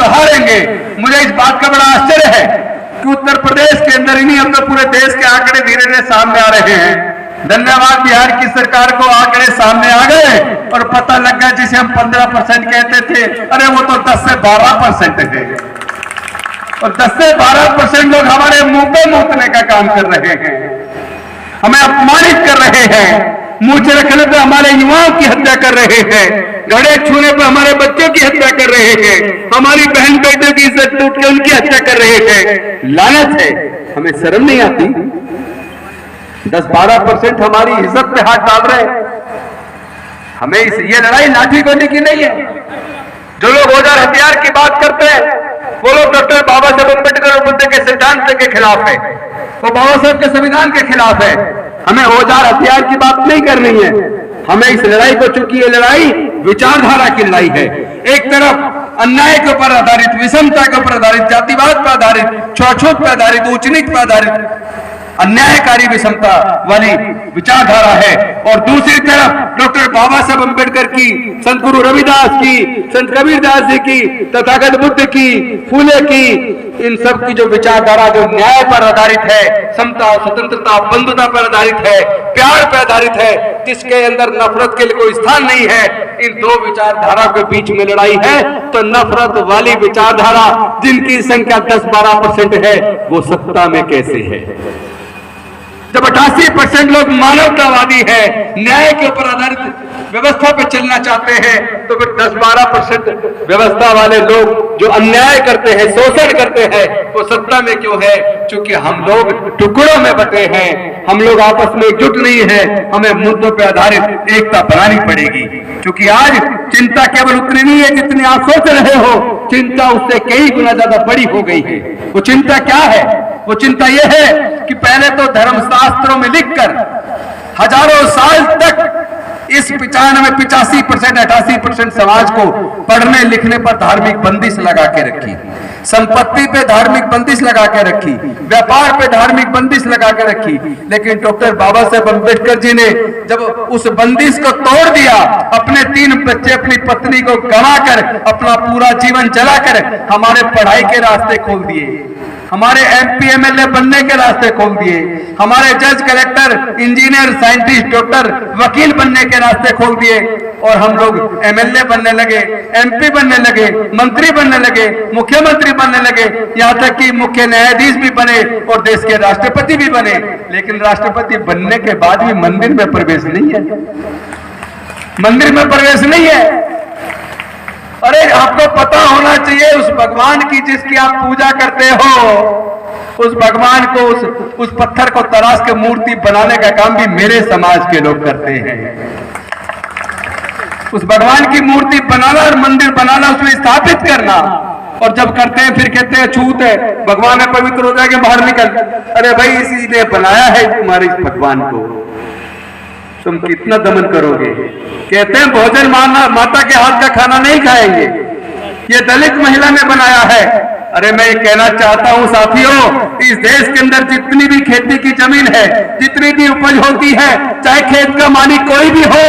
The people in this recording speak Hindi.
तो हारेंगे। मुझे इस बात का बड़ा आश्चर्य है कि उत्तर प्रदेश के अंदर ही नहीं, अब तो पूरे देश के आंकड़े धीरे धीरे सामने आ रहे हैं। धन्यवाद बिहार की सरकार को, आंकड़े सामने आ गए और पता लग गया जिसे हम 15% कहते थे, अरे वो तो 10 से 12% है। और 10 से 12% लोग हमारे मुंह पे मूतने का काम कर रहे हैं, हमें अपमानित कर रहे हैं, मुंह रखने पे हमारे युवाओं की हत्या कर रहे हैं, घड़े छूने पे हमारे बच्चों की हत्या कर रहे हैं, हमारी बहन बेटियों की इज्जत लूट के उनकी हत्या कर रहे हैं। लानत है, हमें शर्म नहीं आती? 10-12% हमारी इज्जत पे हाथ डाल रहे हैं। हमें ये लड़ाई लाठी गोली की नहीं है। जो लोग औजार हथियार की बात करते हैं वो लोग डॉक्टर बाबा साहब अम्बेडकर और बुद्ध के सिद्धांत के खिलाफ है, वो बाबा साहब के संविधान के खिलाफ है। हमें औजार हथियार की बात नहीं करनी है। हमें इस लड़ाई को, चूंकि ये लड़ाई विचारधारा की लड़ाई है, एक तरफ अन्याय के ऊपर आधारित, विषमता के ऊपर आधारित, जातिवाद पर आधारित, छुआछूत पर आधारित, ऊंच नीच पर आधारित अन्यायकारी विषमता वाली विचारधारा है, और दूसरी तरफ डॉक्टर बाबा साहब अम्बेडकर की, संत गुरु रविदास की, संत कबीरदास जी की, तथागत बुद्ध की, फूले की, इन सब की जो विचारधारा जो न्याय पर आधारित है, समता, स्वतंत्रता, बंधुता पर आधारित है, प्यार पर आधारित है, जिसके अंदर नफरत के लिए कोई स्थान नहीं है, इन दो विचारधारा के बीच में लड़ाई है। तो नफरत वाली विचारधारा जिनकी संख्या 10-12% है, वो सत्ता में कैसे है? जब 88% लोग मानवतावादी है, न्याय के ऊपर आधारित व्यवस्था पे चलना चाहते हैं, तो फिर 10-12% व्यवस्था वाले लोग जो अन्याय करते हैं, शोषण करते हैं, वो सत्ता में क्यों है? क्योंकि हम लोग टुकड़ों में बटे हैं, हम लोग आपस में एकजुट नहीं है। हमें मुद्दों पर आधारित एकता बनानी पड़ेगी, क्योंकि आज चिंता केवल उतनी नहीं है जितनी आप सोच रहे हो, चिंता उससे कई गुना ज्यादा बड़ी हो गई है। वो चिंता क्या है? वो चिंता यह है कि पहले तो धर्मशास्त्रों में लिखकर हजारों साल तक इस 85% 88% समाज को पढ़ने लिखने पर धार्मिक बंदिश लगा के रखी, संपत्ति पे धार्मिक बंदिश लगा के रखी, व्यापार पे धार्मिक बंदिश लगा के रखी। लेकिन डॉक्टर बाबा साहब अम्बेडकर जी ने जब उस बंदिश को तोड़ दिया, अपने 3 बच्चे, अपनी पत्नी को गंवाकर, अपना पूरा जीवन जलाकर हमारे पढ़ाई के रास्ते खोल दिए, हमारे MP MLA बनने के रास्ते खोल दिए, हमारे जज, कलेक्टर, इंजीनियर, साइंटिस्ट, डॉक्टर, वकील बनने के रास्ते खोल दिए, और हम लोग MLA बनने लगे, MP बनने लगे, मंत्री बनने लगे, मुख्यमंत्री बनने लगे, यहाँ तक कि मुख्य न्यायाधीश भी बने और देश के राष्ट्रपति भी बने। लेकिन राष्ट्रपति बनने के बाद भी मंदिर में प्रवेश नहीं है, मंदिर में प्रवेश नहीं है। अरे आपको पता होना चाहिए उस भगवान की जिसकी आप पूजा करते हो, उस भगवान को, उस पत्थर को तराश के मूर्ति बनाने का काम भी मेरे समाज के लोग करते हैं। उस भगवान की मूर्ति बनाना और मंदिर बनाना, उसमें स्थापित करना, और जब करते हैं फिर कहते हैं छूत है, भगवान है पवित्र हो जाएगा, बाहर निकल। अरे भाई, इसी ने बनाया है तुम्हारे इस भगवान को, तुम कितना दमन करोगे? कहते हैं भोजन माता के हाथ का खाना नहीं खाएंगे, ये दलित महिला ने बनाया है। अरे मैं ये कहना चाहता हूं साथियों, इस देश के अंदर जितनी भी खेती की जमीन है, जितनी भी उपज होती है, चाहे खेत का मालिक कोई भी हो,